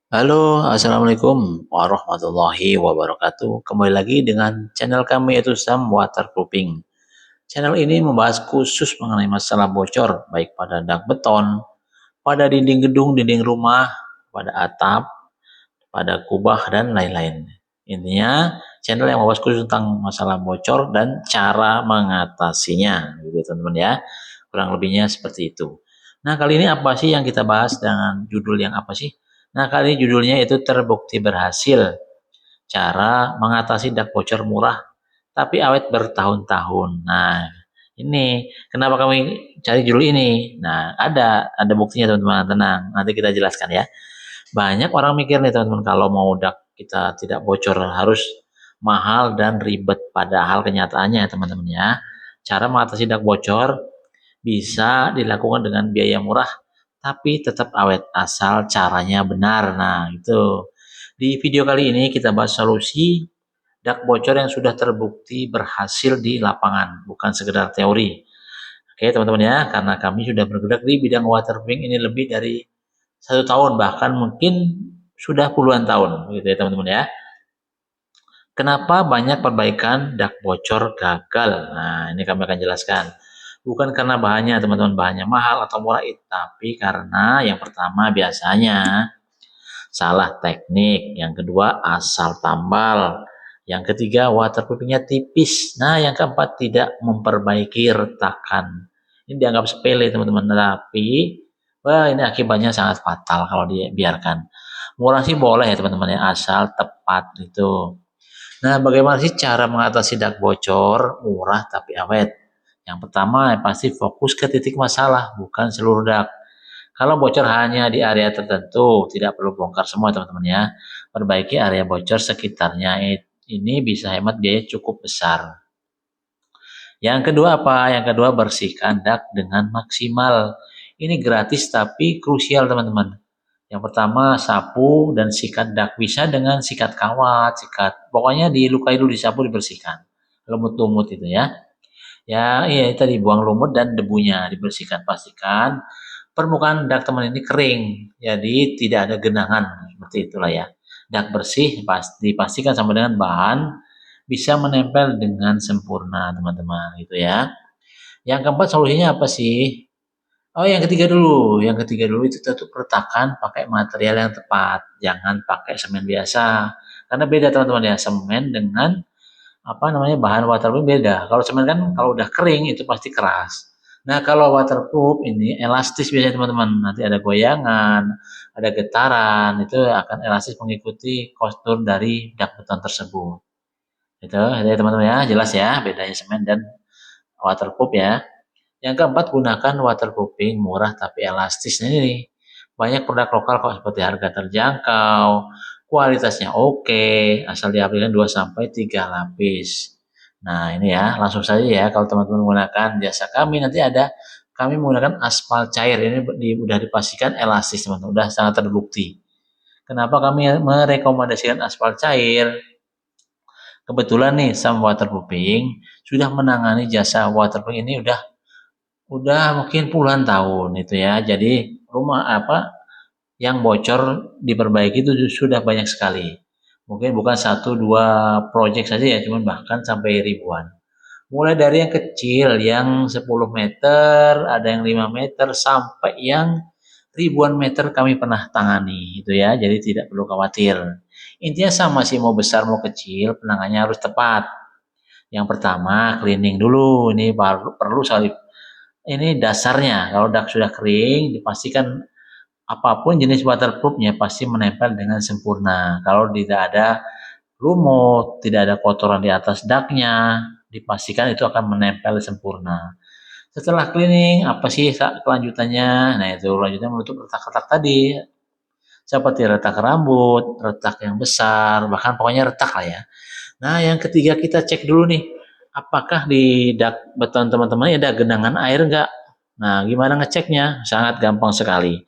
Halo, assalamualaikum warahmatullahi wabarakatuh. Kembali lagi dengan channel kami yaitu Sam Waterproofing. Channel ini membahas khusus mengenai masalah bocor, baik pada dak beton, pada dinding gedung, dinding rumah, pada atap, pada kubah dan lain-lain. Intinya channel yang membahas khusus tentang masalah bocor dan cara mengatasinya, gitu teman-teman ya. Kurang lebihnya seperti itu. Nah, kali ini apa sih yang kita bahas dengan judul yang apa sih? Nah, kali ini judulnya itu terbukti berhasil. Cara mengatasi dak bocor murah tapi awet bertahun-tahun. Nah, ini kenapa kami cari judul ini? Nah, ada buktinya teman-teman. Tenang, nanti kita jelaskan ya. Banyak orang mikir nih teman-teman kalau mau dak kita tidak bocor harus mahal dan ribet. Padahal kenyataannya teman-teman ya, cara mengatasi dak bocor bisa dilakukan dengan biaya murah tapi tetap awet asal caranya benar. Nah, itu. Di video kali ini kita bahas solusi dak bocor yang sudah terbukti berhasil di lapangan, bukan sekedar teori. Oke, teman-teman ya, karena kami sudah bergerak di bidang waterproofing ini lebih dari 1 tahun, bahkan mungkin sudah puluhan tahun, gitu ya teman-teman ya. Kenapa banyak perbaikan dak bocor gagal? Nah, ini kami akan jelaskan. Bukan karena bahannya, teman-teman, bahannya mahal atau murah, tapi karena yang pertama biasanya salah teknik, yang kedua asal tambal, yang ketiga waterproofingnya tipis, nah yang keempat tidak memperbaiki retakan. Ini dianggap sepele teman-teman, tapi wah ini akibatnya sangat fatal kalau dibiarkan. Murah sih boleh ya teman-teman ya, asal tepat itu. Nah, bagaimana sih cara mengatasi dak bocor murah tapi awet? Yang pertama, pasti fokus ke titik masalah, bukan seluruh dak. Kalau bocor hanya di area tertentu, tidak perlu bongkar semua teman-teman ya. Perbaiki area bocor sekitarnya. Ini bisa hemat biaya cukup besar. Yang kedua apa? Yang kedua bersihkan dak dengan maksimal. Ini gratis tapi krusial teman-teman. Yang pertama sapu dan sikat dak, bisa dengan sikat kawat, sikat pokoknya dilukai dulu, disapu, dibersihkan. Lumut-lumut itu ya. Ya, iya tadi buang lumut dan debunya dibersihkan. Pastikan permukaan dak teman ini kering, jadi tidak ada genangan seperti itulah ya. Dak bersih dipastikan sama dengan bahan bisa menempel dengan sempurna teman-teman gitu ya. Yang keempat solusinya apa sih? Oh, yang ketiga dulu. Yang ketiga dulu itu tutup retakan pakai material yang tepat. Jangan pakai semen biasa. Karena beda teman-teman ya, semen dengan apa namanya bahan waterproof beda. Kalau semen kan kalau udah kering itu pasti keras. Nah, kalau waterproof ini elastis biasanya teman-teman. Nanti ada goyangan, ada getaran, itu akan elastis mengikuti kostur dari dak beton tersebut. Itu ya teman-teman ya, jelas ya bedanya semen dan waterproof ya. Yang keempat, gunakan waterproofing murah tapi elastis. Nah, ini banyak produk lokal kok seperti harga terjangkau, kualitasnya oke, asal diaplikasikan 2 sampai 3 lapis. Nah, ini ya, langsung saja ya kalau teman-teman menggunakan jasa kami nanti ada kami menggunakan aspal cair. Ini udah dipastikan elastis, teman-teman. Udah sangat terbukti. Kenapa kami merekomendasikan aspal cair? Kebetulan nih, Sam Waterproofing sudah menangani jasa waterproofing ini udah mungkin puluhan tahun itu ya. Jadi rumah apa yang bocor diperbaiki itu sudah banyak sekali. Mungkin bukan satu dua proyek saja ya, cuman bahkan sampai ribuan. Mulai dari yang kecil yang 10 meter, ada yang 5 meter sampai yang ribuan meter kami pernah tangani itu ya. Jadi tidak perlu khawatir. Intinya sama sih mau besar mau kecil, penanganannya harus tepat. Yang pertama cleaning dulu, ini perlu sekali ini dasarnya. Kalau dak sudah kering, dipastikan apapun jenis waterproofnya pasti menempel dengan sempurna. Kalau tidak ada lumut, tidak ada kotoran di atas daknya, dipastikan itu akan menempel sempurna. Setelah cleaning, apa sih kelanjutannya? Nah, itu lanjutnya menutup retak-retak tadi, seperti retak rambut, retak yang besar, bahkan pokoknya retak lah ya. Nah, yang ketiga kita cek dulu nih, apakah di dak beton teman-teman ada genangan air enggak? Nah, gimana ngeceknya? Sangat gampang sekali.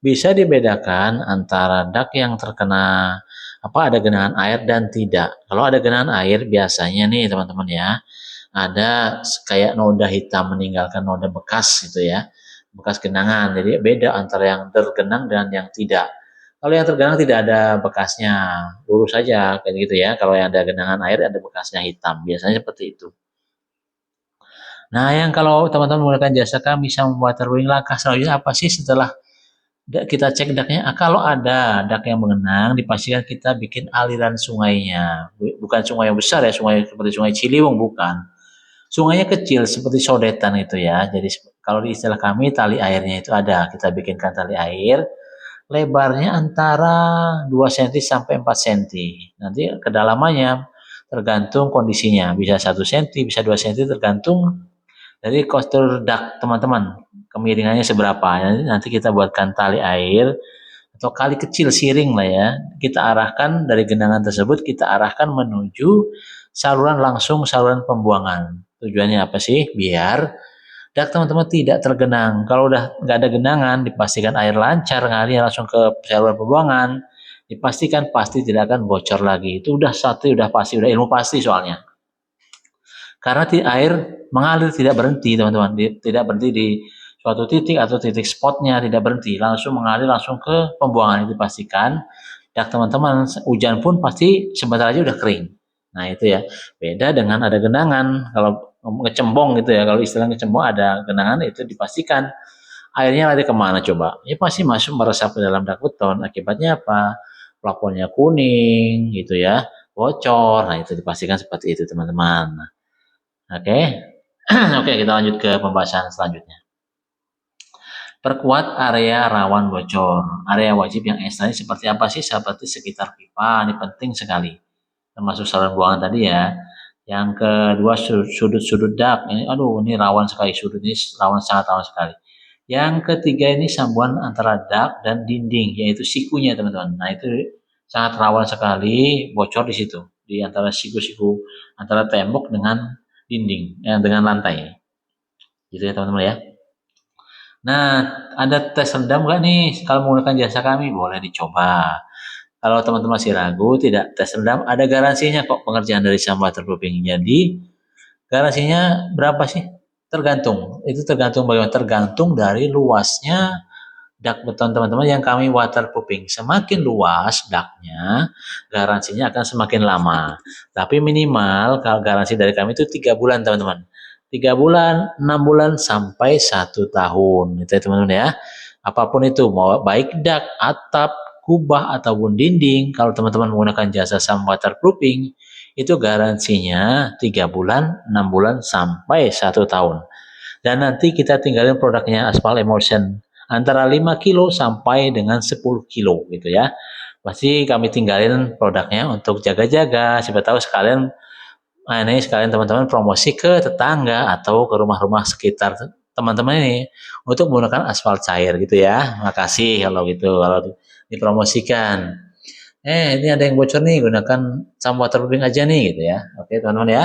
Bisa dibedakan antara dak yang terkena ada genangan air dan tidak. Kalau ada genangan air biasanya nih teman-teman ya, ada kayak noda hitam meninggalkan noda bekas gitu ya, bekas genangan. Jadi beda antara yang tergenang dan yang tidak. Kalau yang tergenang tidak ada bekasnya, lurus saja kayak gitu ya. Kalau yang ada genangan air ada bekasnya hitam, biasanya seperti itu. Nah, yang kalau teman-teman menggunakan jasa kami sama waterproofing, langkah selanjutnya apa sih setelah kita cek daknya? Kalau ada dak yang mengenang, dipastikan kita bikin aliran sungainya. Bukan sungai yang besar ya, sungai seperti sungai Ciliwung, bukan. Sungainya kecil seperti sodetan itu ya. Jadi kalau di istilah kami tali airnya itu ada. Kita bikinkan tali air, lebarnya antara 2 cm sampai 4 cm. Nanti kedalamannya tergantung kondisinya. Bisa 1 cm, bisa 2 cm tergantung dari kostur dak teman-teman. Kemiringannya seberapa. Nanti kita buatkan tali air atau kali kecil siring lah ya. Kita arahkan dari genangan tersebut, kita arahkan menuju saluran langsung saluran pembuangan. Tujuannya apa sih? Biar dak teman-teman tidak tergenang. Kalau udah nggak ada genangan, dipastikan air lancar ngalir langsung ke saluran pembuangan. Dipastikan pasti tidak akan bocor lagi. Itu udah satu, udah pasti, udah ilmu pasti soalnya. Karena air mengalir tidak berhenti, teman-teman. Tidak berhenti di suatu titik atau titik spotnya, tidak berhenti. Langsung mengalir langsung ke pembuangan. Itu dipastikan. Dak teman-teman, hujan pun pasti sebentar aja udah kering. Nah itu ya, beda dengan ada genangan. Kalau ngecembong gitu ya, kalau istilah ngecembong ada genangan itu dipastikan airnya lari kemana coba? Ya pasti masuk meresap ke dalam dak beton. Akibatnya apa? Plafonnya kuning gitu ya, bocor. Nah itu dipastikan seperti itu teman-teman. Oke, oke kita lanjut ke pembahasan selanjutnya. Perkuat area rawan bocor. Area wajib yang eksternal seperti apa sih? Seperti sekitar pipa, ini penting sekali. Termasuk saluran buangan tadi ya. Yang kedua sudut-sudut dak. Ini rawan sekali, sudut ini sangat rawan sekali. Yang ketiga ini sambungan antara dak dan dinding, yaitu sikunya teman-teman. Nah itu sangat rawan sekali bocor di situ, di antara siku-siku antara tembok dengan dinding, dengan lantai. Gitu ya teman-teman ya. Nah, ada tes rendam nggak nih? Kalau menggunakan jasa kami, boleh dicoba. Kalau teman-teman masih ragu, tidak tes rendam, ada garansinya kok pengerjaan dari Sam Waterproofing. Jadi, garansinya berapa sih? Tergantung. Itu tergantung bagaimana? Tergantung dari luasnya dak beton teman-teman yang kami waterproofing. Semakin luas daknya, garansinya akan semakin lama. Tapi minimal kalau garansi dari kami itu 3 bulan teman-teman. 3 bulan, 6 bulan, sampai 1 tahun. Gitu ya teman-teman ya. Apapun itu, mau baik dak, atap, kubah, ataupun dinding, kalau teman-teman menggunakan jasa Sam Waterproofing, itu garansinya 3 bulan, 6 bulan, sampai 1 tahun. Dan nanti kita tinggalin produknya Aspal Emulsion antara 5 kilo sampai dengan 10 kilo gitu ya. Pasti kami tinggalin produknya untuk jaga-jaga, siapa tahu sekalian ini sekalian teman-teman promosi ke tetangga atau ke rumah-rumah sekitar teman-teman ini untuk menggunakan aspal cair gitu ya. Makasih kalau gitu, kalau dipromosikan. Ini ada yang bocor nih, gunakan Sam Waterproofing aja nih gitu ya. Oke teman-teman ya.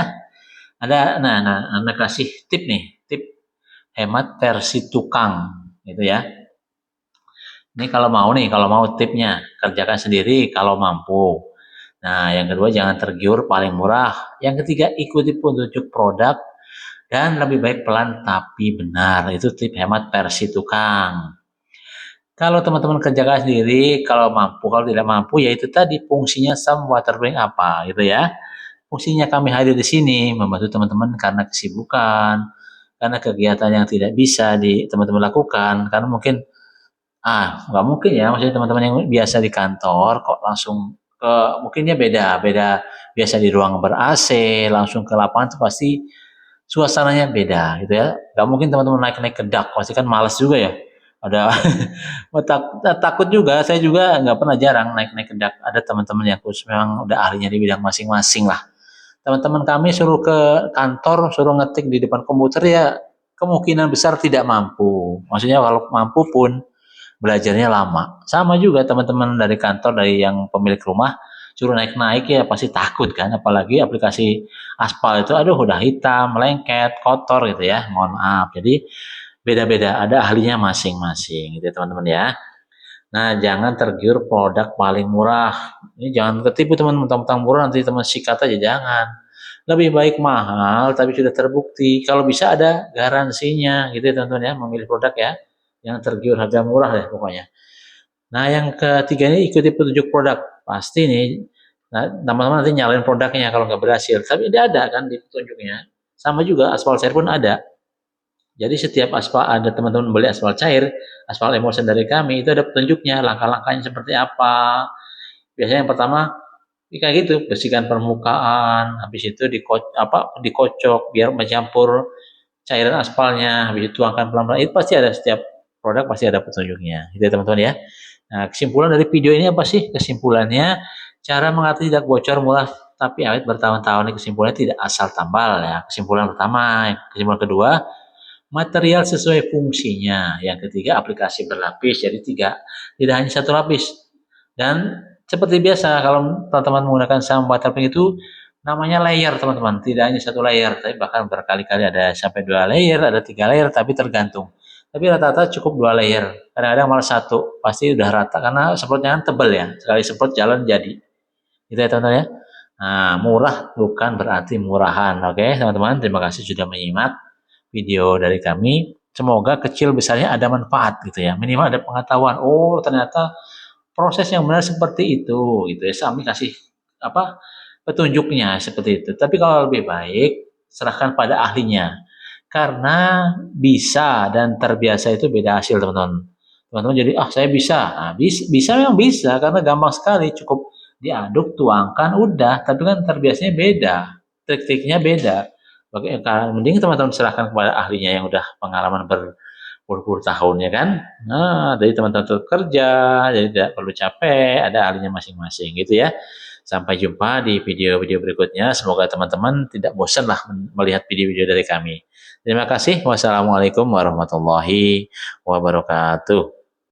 Anda kasih tip nih, tip hemat versi tukang gitu ya. Ini kalau mau tipnya, kerjakan sendiri kalau mampu. Nah, yang kedua jangan tergiur paling murah. Yang ketiga ikuti petunjuk produk dan lebih baik pelan tapi benar. Itu tip hemat versi tukang. Kalau teman-teman kerjakan sendiri, kalau mampu, kalau tidak mampu, ya itu tadi fungsinya Sam Waterproofing apa gitu ya. Fungsinya kami hadir di sini membantu teman-teman karena kesibukan, karena kegiatan yang tidak bisa teman-teman lakukan, karena mungkin nggak mungkin ya, maksudnya teman-teman yang biasa di kantor kok langsung ke, mungkinnya beda, beda biasa di ruang ber-AC, langsung ke lapangan itu pasti suasananya beda gitu ya. Nggak mungkin teman-teman naik-naik ke dak, pasti kan males juga ya. Ada takut juga, saya juga nggak pernah jarang naik-naik ke dak. Ada teman-teman yang khusus memang udah ahlinya di bidang masing-masing lah. Teman-teman kami suruh ke kantor, suruh ngetik di depan komputer ya kemungkinan besar tidak mampu. Maksudnya kalau mampu pun belajarnya lama. Sama juga teman-teman dari kantor, dari yang pemilik rumah, suruh naik-naik ya pasti takut kan, apalagi aplikasi aspal itu aduh udah hitam, lengket, kotor gitu ya, mohon maaf. Jadi beda-beda, ada ahlinya masing-masing gitu ya teman-teman ya. Nah jangan tergiur produk paling murah, ini jangan ketipu teman-teman, mentang-mentang murah nanti teman sikat aja, jangan. Lebih baik mahal tapi sudah terbukti, kalau bisa ada garansinya gitu ya teman-teman ya, memilih produk ya, yang tergiur harga murah deh pokoknya. Nah, yang ketiga ini ikuti petunjuk produk. Pasti nih, nah, teman-teman nanti nyalain produknya kalau nggak berhasil. Tapi dia ada kan di petunjuknya. Sama juga aspal cair pun ada. Jadi setiap aspal ada teman-teman beli aspal cair, aspal emulsion dari kami itu ada petunjuknya, langkah-langkahnya seperti apa. Biasanya yang pertama kayak gitu, bersihkan permukaan, habis itu dikocok biar mencampur cairan aspalnya, habis itu tuangkan pelan-pelan. Itu pasti ada setiap produk pasti ada petunjuknya. Gitu ya teman-teman ya. Nah, kesimpulan dari video ini apa sih? Kesimpulannya cara mengatasi tidak bocor murah tapi awet bertahun-tahun. Ini kesimpulannya tidak asal tambal ya. Kesimpulan pertama, kesimpulan kedua, material sesuai fungsinya. Yang ketiga, aplikasi berlapis. Jadi tidak hanya satu lapis. Dan seperti biasa, kalau teman-teman menggunakan saham waterproof itu namanya layer teman-teman. Tidak hanya satu layer, tapi bahkan berkali-kali ada sampai 2 layer, ada 3 layer, tapi tergantung. Tapi rata-rata cukup 2 layer. Kadang-kadang malah satu, pasti udah rata karena semprotnya kan tebel ya. Sekali semprot jalan jadi. Gitu ya teman-teman ya. Nah, murah bukan berarti murahan. Oke, teman-teman, terima kasih sudah menyimak video dari kami. Semoga kecil besarnya ada manfaat gitu ya. Minimal ada pengetahuan. Oh, ternyata proses yang benar seperti itu gitu ya. Kami kasih apa petunjuknya seperti itu. Tapi kalau lebih baik serahkan pada ahlinya. Karena bisa dan terbiasa itu beda hasil teman-teman. Teman-teman jadi saya bisa. Nah, bisa memang bisa karena gampang sekali cukup diaduk, tuangkan, udah. Tapi kan terbiasanya beda. Trik-triknya beda. Mending teman-teman serahkan kepada ahlinya yang udah pengalaman berpuluh-puluh tahun ya kan. Nah, dari teman-teman untuk kerja, jadi tidak perlu capek, ada ahlinya masing-masing gitu ya. Sampai jumpa di video-video berikutnya. Semoga teman-teman tidak bosan lah melihat video-video dari kami. Terima kasih. Wassalamualaikum warahmatullahi wabarakatuh.